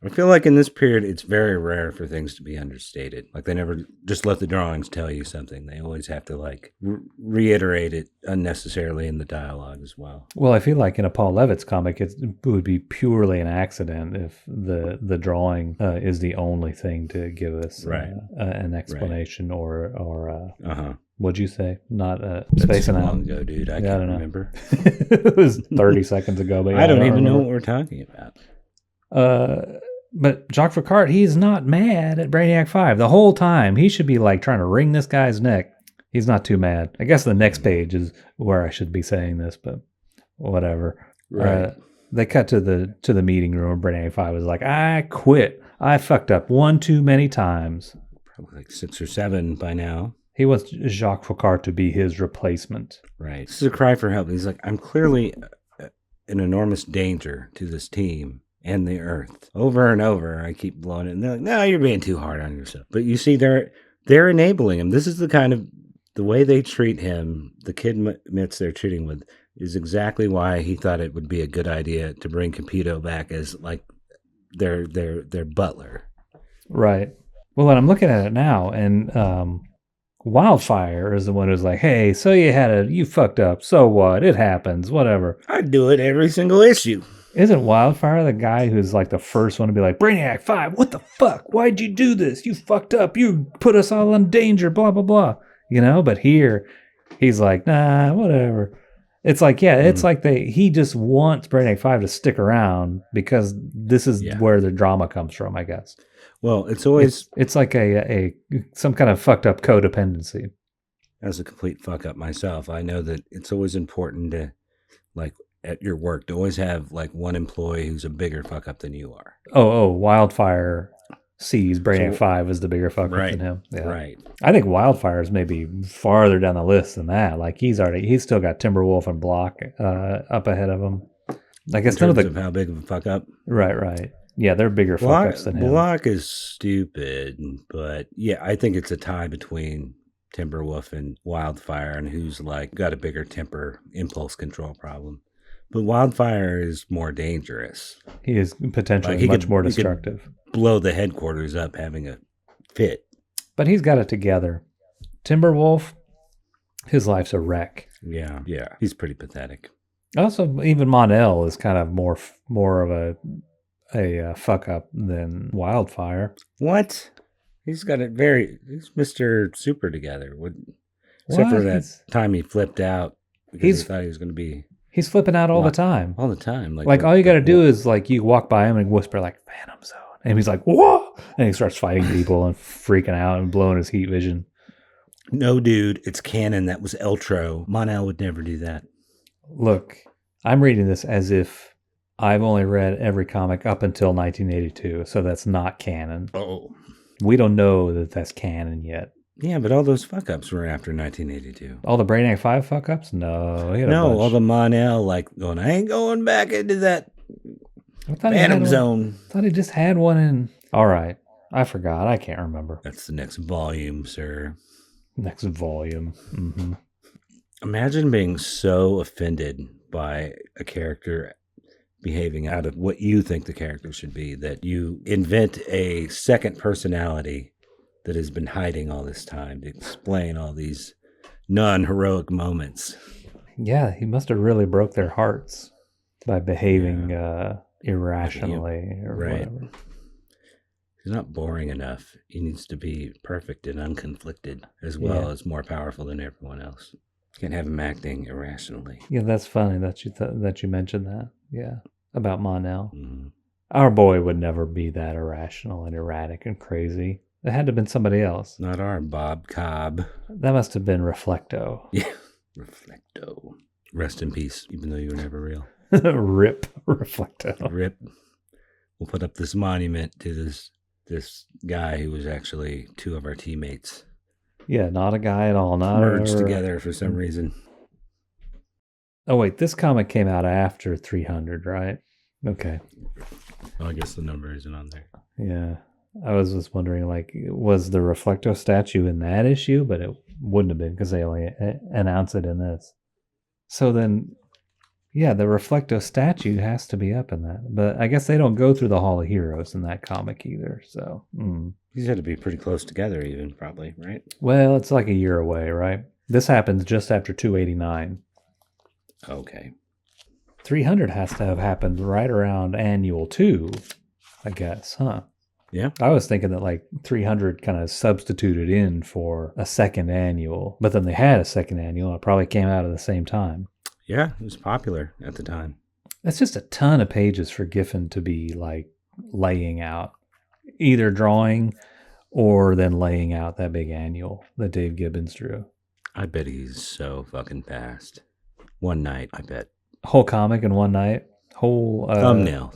I feel like in this period, it's very rare for things to be understated. Like they never just let the drawings tell you something. They always have to like reiterate it unnecessarily in the dialogue as well. Well, I feel like in a Paul Levitz comic, it would be purely an accident if the drawing is the only thing to give us an explanation or what'd you say? Not spacing out. Long ago, dude. I can't remember. It was 30 seconds ago, but I don't even know what we're talking about. But Jacques Ficard, he's not mad at Brainiac 5 the whole time. He should be like trying to wring this guy's neck. He's not too mad. I guess the next page is where I should be saying this, but whatever. Right. They cut to the meeting room. Brainiac 5 was like, I quit. I fucked up one too many times. Probably like 6 or 7 by now. He wants Jacques Ficard to be his replacement. Right. This is a cry for help. He's like, I'm clearly an enormous danger to this team. and the earth. Over and over, I keep blowing it. And they're like, no, you're being too hard on yourself. But you see, they're enabling him. This is the way they treat him, the kid admits they're treating with, is exactly why he thought it would be a good idea to bring Computo back as like their butler. Right. Well, and I'm looking at it now, and Wildfire is the one who's like, hey, so you fucked up. So what? It happens. Whatever. I do it every single issue. Isn't Wildfire the guy who's like the first one to be like, Brainiac 5, what the fuck? Why'd you do this? You fucked up. You put us all in danger, blah, blah, blah. You know, but here he's like, nah, whatever. It's like, yeah, it's like he just wants Brainiac 5 to stick around because this is where the drama comes from, I guess. Well, it's always... It's like some kind of fucked up codependency. As a complete fuck up myself, I know that it's always important to, like, at your work, to always have, like, one employee who's a bigger fuck up than you are. Oh, Wildfire sees Brainiac 5 as the bigger fuck up than him. Yeah. Right. I think Wildfire is maybe farther down the list than that. Like, he's still got Timberwolf and Block up ahead of him. I guess in terms of how big of a fuck up? Right. Yeah, they're bigger fuck ups than him. Block is stupid, but yeah, I think it's a tie between Timberwolf and Wildfire, and who's like got a bigger temper, impulse control problem. But Wildfire is more dangerous. He is potentially much more destructive. He could blow the headquarters up having a fit. But he's got it together. Timberwolf, his life's a wreck. Yeah. He's pretty pathetic. Also, even Mon-El is kind of more of a fuck up than Wildfire. What? He's got it he's Mr. Super together. Except for that time he flipped out because he thought he was going to be... He's flipping out all the time. All the time. Like all you got to do is like you walk by him and whisper like Phantom Zone. And he's like, whoa! And he starts fighting people and freaking out and blowing his heat vision. No, dude, it's canon. That was Eltro. Mon-El would never do that. Look, I'm reading this as if I've only read every comic up until 1982, so that's not canon. Oh. We don't know that that's canon yet. Yeah, but all those fuck-ups were after 1982. All the Brainiac 5 fuck-ups? No. No, all the Mon-El, like, going, I ain't going back into that Phantom Zone. I thought he just had one in... All right. I forgot. I can't remember. That's the next volume, sir. Next volume. Mm-hmm. Imagine being so offended by a character behaving out of what you think the character should be that you invent a second personality that has been hiding all this time to explain all these non-heroic moments. Yeah, he must have really broke their hearts by behaving irrationally or whatever. He's not boring enough. He needs to be perfect and unconflicted, as well as more powerful than everyone else. Can't have him acting irrationally. Yeah, that's funny that you mentioned that. Yeah, about Mon-El. Mm-hmm. Our boy would never be that irrational and erratic and crazy. It had to have been somebody else. Not our Bob Cobb. That must have been Reflecto. Yeah, Reflecto. Rest in peace, even though you were never real. Rip Reflecto. Rip. We'll put up this monument to this guy who was actually two of our teammates. Yeah, not a guy at all. Not merged together for some reason. Oh, wait, this comic came out after 300, right? Okay. Well, I guess the number isn't on there. Yeah. I was just wondering, like, was the Reflecto statue in that issue? But it wouldn't have been because they only announced it in this. So then, yeah, the Reflecto statue has to be up in that. But I guess they don't go through the Hall of Heroes in that comic either. So these had to be pretty close together even, probably, right? Well, it's like a year away, right? This happens just after 289. Okay. 300 has to have happened right around annual 2, I guess, huh? Yeah. I was thinking that like 300 kind of substituted in for a second annual, but then they had a second annual and it probably came out at the same time. Yeah, it was popular at the time. That's just a ton of pages for Giffen to be like laying out, either drawing or then laying out that big annual that Dave Gibbons drew. I bet he's so fucking fast. One night, I bet. Whole comic in one night? Whole thumbnail.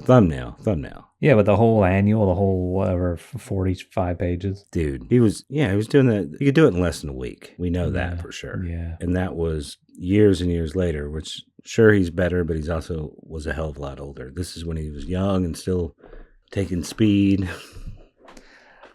Yeah, but the whole annual, the whole whatever 45 pages. Dude, he was doing that. He could do it in less than a week. We know that for sure. Yeah. And that was years and years later, which Sure, he's better, but he's also was a hell of a lot older. This is when he was young and still taking speed.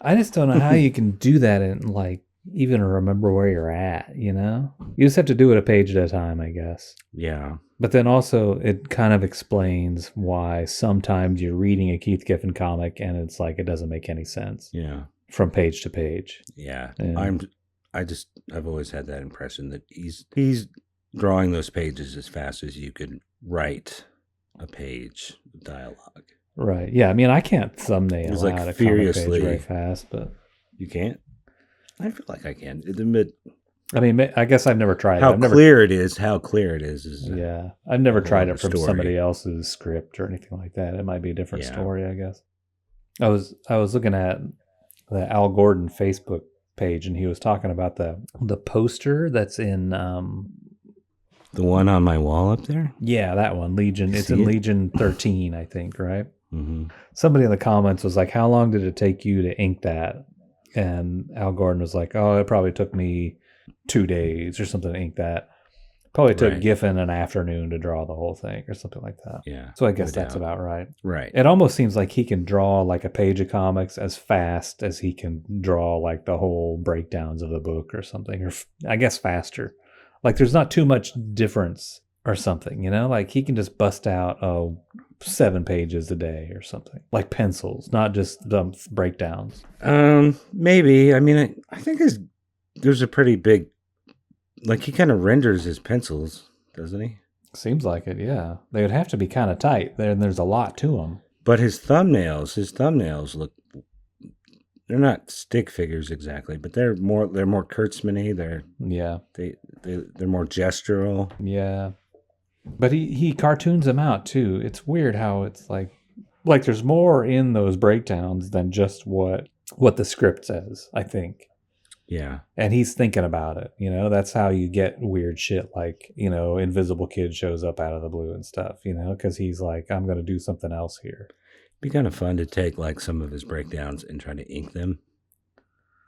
I just don't know how you can do that and like even remember where you're at, you know? You just have to do it a page at a time, I guess. Yeah. But then also it kind of explains why sometimes you're reading a Keith Giffen comic and it's like it doesn't make any sense. Yeah. From page to page. Yeah. And I've always had that impression that he's drawing those pages as fast as you could write a page of dialogue. Right. Yeah. I mean, I can't thumbnail It's like out a furiously comic page very fast, but you can't. I feel like I can. I mean, I guess I've never tried how it. clear it is. How clear it is. Yeah, I've never tried it from story. somebody else's script or anything like that. It might be a different Yeah. story, I guess. I was looking at the Al Gordon Facebook page, and he was talking about the poster that's in. The one on my wall up there. Yeah, that one, Legion. It's in Legion 13, I think, right? Mm-hmm. Somebody in the comments was like, "How long did it take you to ink that?" And Al Gordon was like, "Oh, it probably took me 2 days or something to ink that. Probably took Giffen an afternoon to draw the whole thing or something like that." Yeah. So I guess that's about right. Right. It almost seems like he can draw like a page of comics as fast as he can draw like the whole breakdowns of the book or something, or I guess faster. Like there's not too much difference or something, you know? Like he can just bust out 7 pages a day or something, like pencils, not just dumb breakdowns. Maybe. I mean, I think there's a pretty big, like he kind of renders his pencils, doesn't he? Seems like it, yeah. They would have to be kind of tight. There's a lot to them. But his thumbnails look, they're not stick figures exactly, but they're more Kurtzman-y. They're more gestural. Yeah. But he cartoons them out too. It's weird how it's like there's more in those breakdowns than just what the script says, I think. Yeah. And he's thinking about it, you know? That's how you get weird shit like, you know, Invisible Kid shows up out of the blue and stuff, you know? Because he's like, I'm going to do something else here. It'd be kind of fun to take like some of his breakdowns and try to ink them.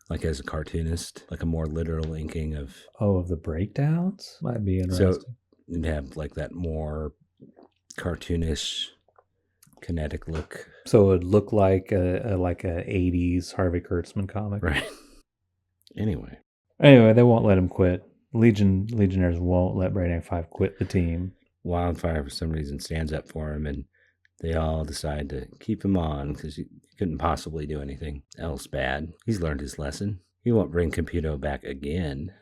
Like as a cartoonist, like a more literal inking of... Oh, of the breakdowns? Might be interesting. So you'd have like that more cartoonish kinetic look. So it would look like a 80s Harvey Kurtzman comic. Right. Anyway, they won't let him quit. Legionnaires won't let Brainiac 5 quit the team. Wildfire, for some reason, stands up for him, and they all decide to keep him on because he couldn't possibly do anything else bad. He's learned his lesson. He won't bring Computo back again.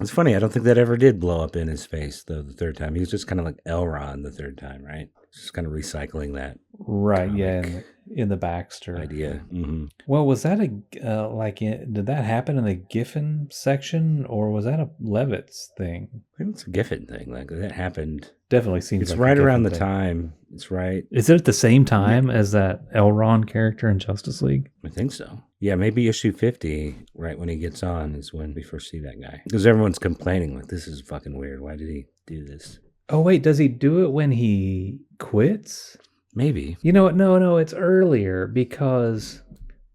It's funny, I don't think that ever did blow up in his face, though, the third time. He was just kind of like Elron the third time, right? Just kind of recycling that. Right, yeah, in the Baxter idea. Mm-hmm. Well, was that did that happen in the Giffen section, or was that a Levitz thing? I think it's a Giffen thing. Like that happened. Definitely seems it's like right around the time. It's right. Is it at the same time as that Elron character in Justice League? I think so. Yeah, maybe issue 50, right when he gets on, is when we first see that guy. Because everyone's complaining, like, this is fucking weird. Why did he do this? Oh, wait, does he do it when he quits? Maybe. You know what? No, it's earlier because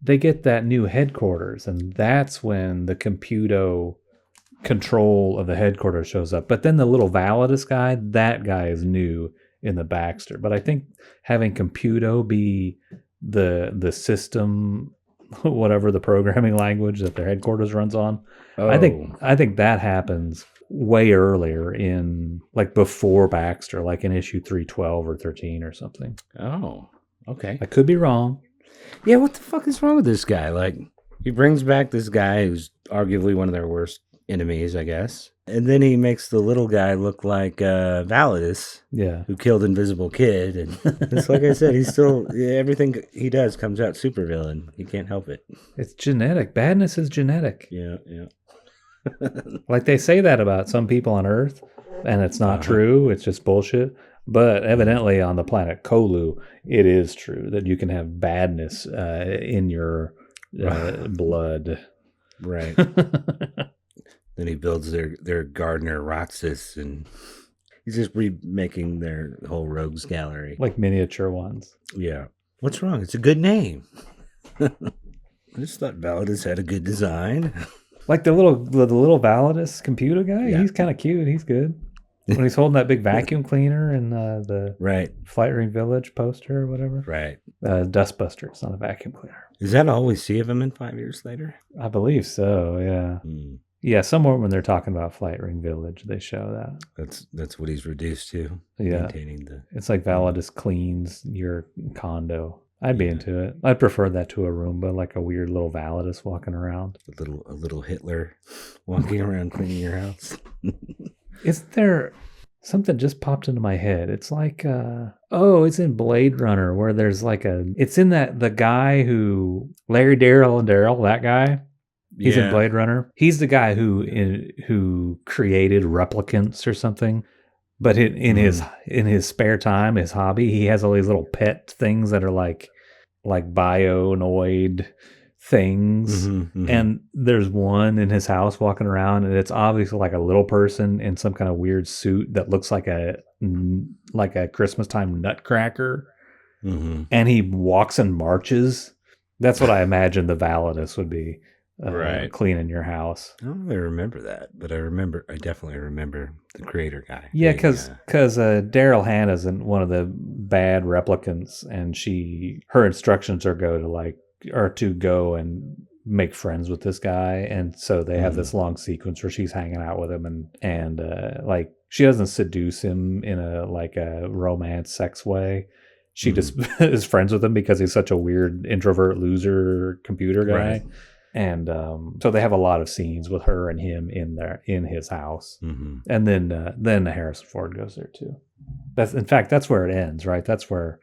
they get that new headquarters, and that's when the Computo control of the headquarters shows up. But then the little Validus guy, that guy is new in the Baxter. But I think having Computo be the system, whatever the programming language that their headquarters runs on, I think that happens way earlier in like before Baxter, like in issue 312 or 13 or something. Oh, okay. I could be wrong. Yeah, what the fuck is wrong with this guy? Like, he brings back this guy who's arguably one of their worst enemies, I guess. And then he makes the little guy look like Validus, who killed Invisible Kid. And it's like I said, he's still, everything he does comes out supervillain. He can't help it. It's genetic. Badness is genetic. Yeah. Like they say that about some people on Earth, and it's not true. It's just bullshit. But evidently on the planet Kolu, it is true that you can have badness in your blood. Right. Then he builds their Gardner Roxas, and he's just remaking their whole rogues gallery. Like miniature ones. Yeah. What's wrong? It's a good name. I just thought Validus had a good design. Like the little Validus Computer guy? Yeah. He's kind of cute. He's good. when he's holding that big vacuum cleaner in the Right. Flight Ring Village poster or whatever. Right. Dustbuster. It's not a vacuum cleaner. Is that all we see of him in 5 years later? I believe so. Yeah. Yeah. Somewhere when they're talking about Flight Ring Village, they show that. That's what he's reduced to. Yeah. Maintaining the. It's like Validus cleans your condo. I'd be into it. I'd prefer that to a Roomba, like a weird little Validus walking around. A little Hitler walking around cleaning your house. Is there something just popped into my head? It's like, it's in Blade Runner where there's like it's in the guy who, Larry, Daryl, and Daryl, that guy. He's in Blade Runner. He's the guy who created replicants or something. But in his spare time, his hobby, he has all these little pet things that are like bionoid things. And there's one in his house walking around, and it's obviously like a little person in some kind of weird suit that looks like a Christmas time nutcracker. And he walks and marches. That's what I imagine the Validus would be. Cleaning your house. I don't really remember that, but I definitely remember the creator guy. Yeah, because Daryl Hannah's in one of the bad replicants, and her instructions are to go and make friends with this guy, and so they have this long sequence where she's hanging out with him, and like she doesn't seduce him in a romance sex way. She just is friends with him because he's such a weird introvert loser computer guy. Right. And so they have a lot of scenes with her and him in his house, and then Harrison Ford goes there too. That's where it ends, right? That's where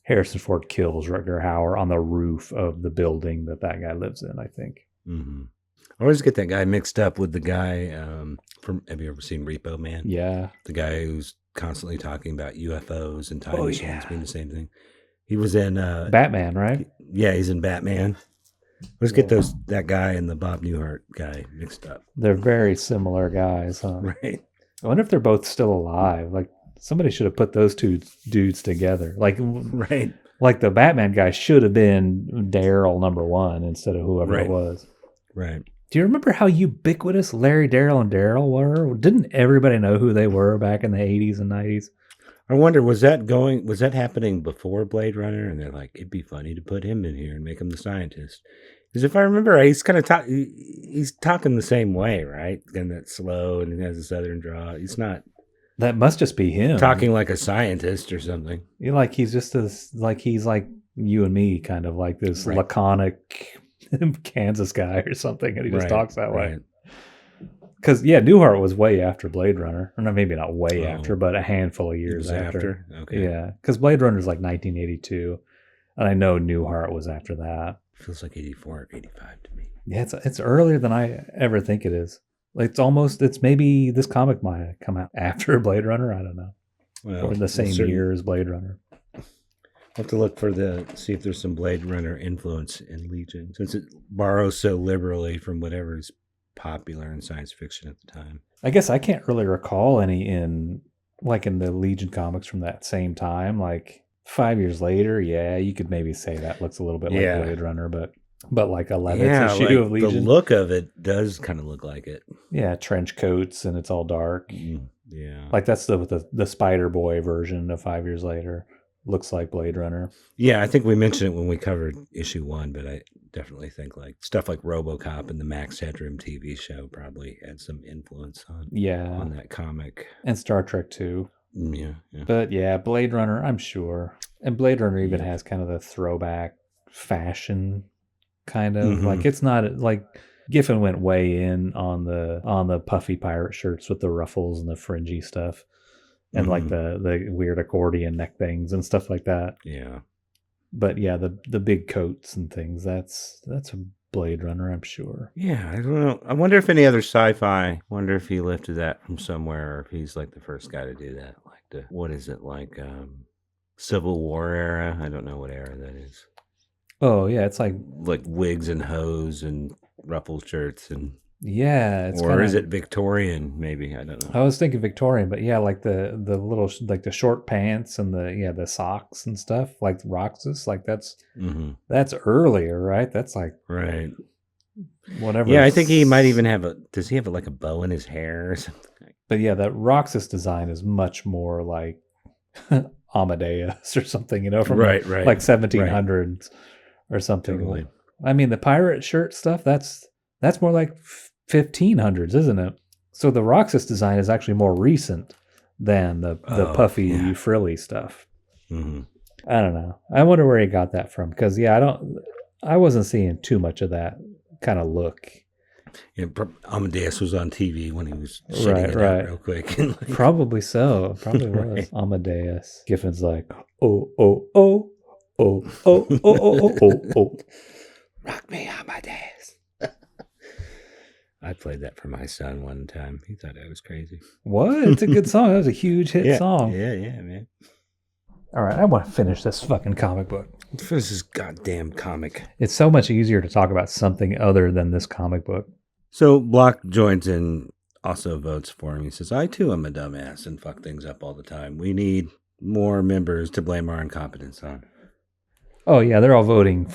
Harrison Ford kills Rutger Hauer on the roof of the building that guy lives in, I think. I always get that guy mixed up with the guy have you ever seen Repo Man? Yeah, the guy who's constantly talking about UFOs and time machines being the same thing. He was in Batman, right? Yeah, he's in Batman. Let's get that guy and the Bob Newhart guy mixed up. They're very similar guys, huh? Right. I wonder if they're both still alive. Like somebody should have put those two dudes together. Like Like the Batman guy should have been Daryl #1 instead of whoever it was. Right. Do you remember how ubiquitous Larry, Daryl, and Daryl were? Didn't everybody know who they were back in the 80s and 90s? I wonder, was that happening before Blade Runner? And they're like, it'd be funny to put him in here and make him the scientist. Because if I remember, he's kind of he's talking the same way, right? And that's slow, and he has a southern draw. He's not. That must just be him talking like a scientist or something. He's just he's like you and me, kind of like this laconic Kansas guy or something, and he just talks that way. Because, Newhart was way after Blade Runner. Or maybe not way after, but a handful of years after. Okay. Yeah, because Blade Runner is like 1982. And I know Newhart was after that. Feels like 84 or 85 to me. Yeah, it's earlier than I ever think it is. Like it's maybe this comic might have come out after Blade Runner. I don't know. Well, or the same year as Blade Runner. I'll have to look see if there's some Blade Runner influence in Legion, since it borrows so liberally from whatever's popular in science fiction at the time. I guess I can't really recall any in the Legion comics from that same time. Like 5 years later, you could maybe say that looks a little bit like Blade Runner, but like a Levitz issue of Legion. The look of it does kind of look like it. Yeah, trench coats and it's all dark. Yeah, like that's the Spider Boy version of 5 years later. Looks like Blade Runner. Yeah, I think we mentioned it when we covered issue 1, but I definitely think like stuff like RoboCop and the Max Headroom TV show probably had some influence on that comic. And Star Trek too. Yeah. But Blade Runner, I'm sure. And Blade Runner even has kind of the throwback fashion kind of like it's not like Giffen went way in on the puffy pirate shirts with the ruffles and the fringy stuff. And like the weird accordion neck things and stuff like that. Yeah. But the big coats and things, that's a Blade Runner, I'm sure. Yeah, I don't know. I wonder if any other sci-fi, wonder if he lifted that from somewhere, or if he's like the first guy to do that. Like what is it, like Civil War era? I don't know what era that is. Oh, yeah, it's like wigs and hose and ruffled shirts and... Yeah, or is it Victorian? Maybe, I don't know. I was thinking Victorian, but like the little like the short pants and the socks and stuff like Roxas, like that's earlier, right? That's like whatever. Yeah, I think he might even have does he have like a bow in his hair or something? But yeah, that Roxas design is much more like Amadeus or something, from Right, like 1700s or something. Totally. I mean, the pirate shirt stuff, that's more like 1500s, isn't it? So the Roxas design is actually more recent than the puffy frilly stuff. Mm-hmm. I don't know. I wonder where he got that from, because I wasn't seeing too much of that kind of look. Yeah, Amadeus was on TV when he was shitting it out real quick. Probably so. Probably was Amadeus. Giffen's like, oh, oh, oh, oh, oh, oh, oh, oh, oh. Rock me, Amadeus. I played that for my son one time. He thought I was crazy. What? It's a good song. That was a huge hit song. Yeah, man. All right, I want to finish this fucking comic book. Let's finish this goddamn comic. It's so much easier to talk about something other than this comic book. So Block joins in, also votes for him. He says, I too am a dumbass and fuck things up all the time. We need more members to blame our incompetence on. Oh, yeah, they're all voting in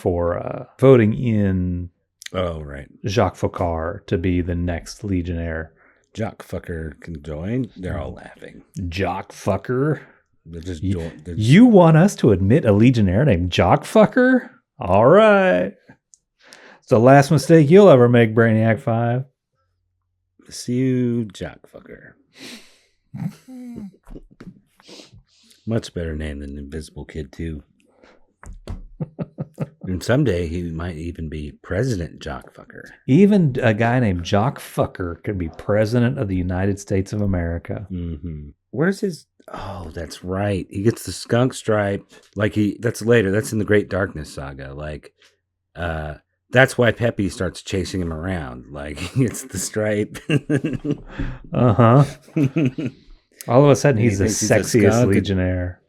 Jacques Faucard to be the next Legionnaire. Jock fucker can join. They're all laughing. Jock fucker? You want us to admit a Legionnaire named Jock fucker? All right. It's the last mistake you'll ever make, Brainiac 5. See you, Jock fucker. Much better name than Invisible Kid 2. And someday he might even be President Jock Fucker. Even a guy named Jock Fucker could be President of the United States of America. Mm-hmm. Where's his... Oh, that's right. He gets the skunk stripe. That's later. That's in the Great Darkness saga. That's why Peppy starts chasing him around. He gets the stripe. Uh-huh. All of a sudden, he's the sexiest Legionnaire.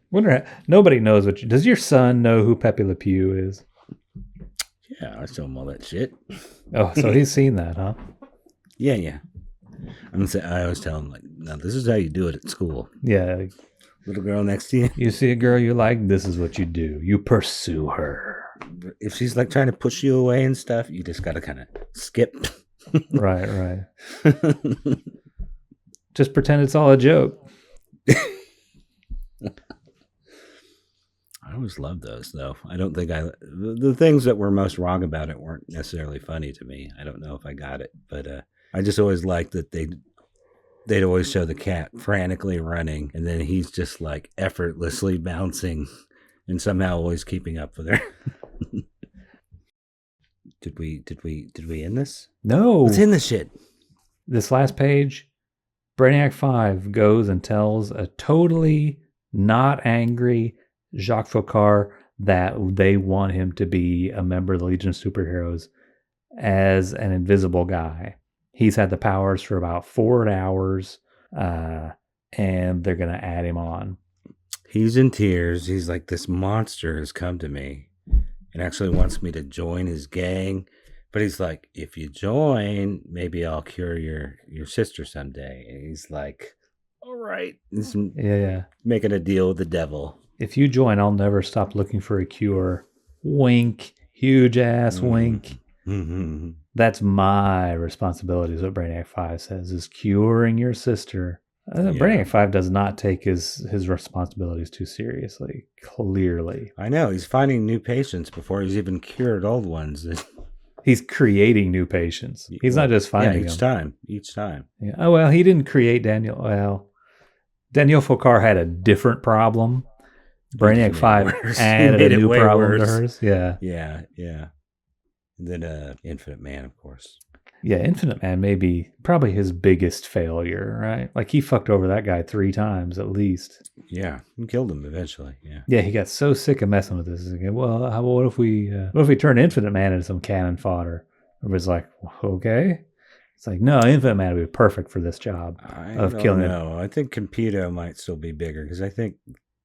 Nobody knows does your son know who Pepe Le Pew is? Yeah, I show him all that shit. Oh, so he's seen that, huh? Yeah. I always tell him, no, this is how you do it at school. Yeah. Little girl next to you. You see a girl you like, this is what you do. You pursue her. If she's trying to push you away and stuff, you just got to kind of skip. Right. Just pretend it's all a joke. I always loved those, though. I don't think the things that were most wrong about it weren't necessarily funny to me. I don't know if I got it, but I just always liked that they'd always show the cat frantically running, and then he's just effortlessly bouncing and somehow always keeping up with her. Did we end this? No. Let's end this shit. This last page, Brainiac 5 goes and tells a totally not angry Jacques Faucard that they want him to be a member of the Legion of Superheroes as an invisible guy. He's had the powers for about 4 hours, and they're going to add him on. He's in tears. He's like, this monster has come to me and actually wants me to join his gang. But he's like, if you join, maybe I'll cure your sister someday. And he's like, all right. He's making a deal with the devil. If you join, I'll never stop looking for a cure. Wink. Huge ass wink. Mm-hmm. That's my responsibility, is what Brainiac 5 says, is curing your sister. Brainiac 5 does not take his responsibilities too seriously, clearly. I know. He's finding new patients before he's even cured old ones. He's creating new patients. He's not just finding them. Each time. Yeah. Oh, well, he didn't create Daniel. Well, Danielle Faucard had a different problem. Brainiac 5 added a new problem to hers. Yeah. And then Infinite Man, of course. Yeah, Infinite Man may be probably his biggest failure, right? He fucked over that guy 3 times at least. Yeah, and killed him eventually. Yeah, he got so sick of messing with this. He's like, well, what if we turn Infinite Man into some cannon fodder? Everybody's like, okay. It's like, no, Infinite Man would be perfect for this job of killing him. No, I think Computo might still be bigger because I think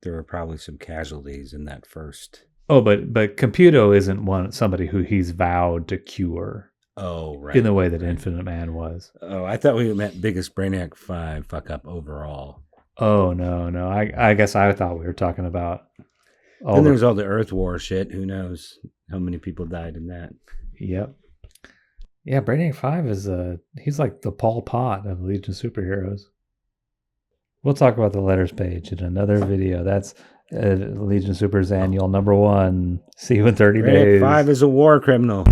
there were probably some casualties in that first. Oh, but Computo isn't somebody who he's vowed to cure. Oh, right. In the way that Infinite Man was. Oh, I thought we meant biggest Brainiac 5 fuck up overall. Oh, no. I guess I thought we were talking about there's all the Earth War shit. Who knows how many people died in that. Yep. Yeah, Brainiac 5 is he's like the Pol Pot of Legion of Superheroes. We'll talk about the letters page in another video. That's Legion of Super's annual #1. See you in 30 days. 5 is a war criminal.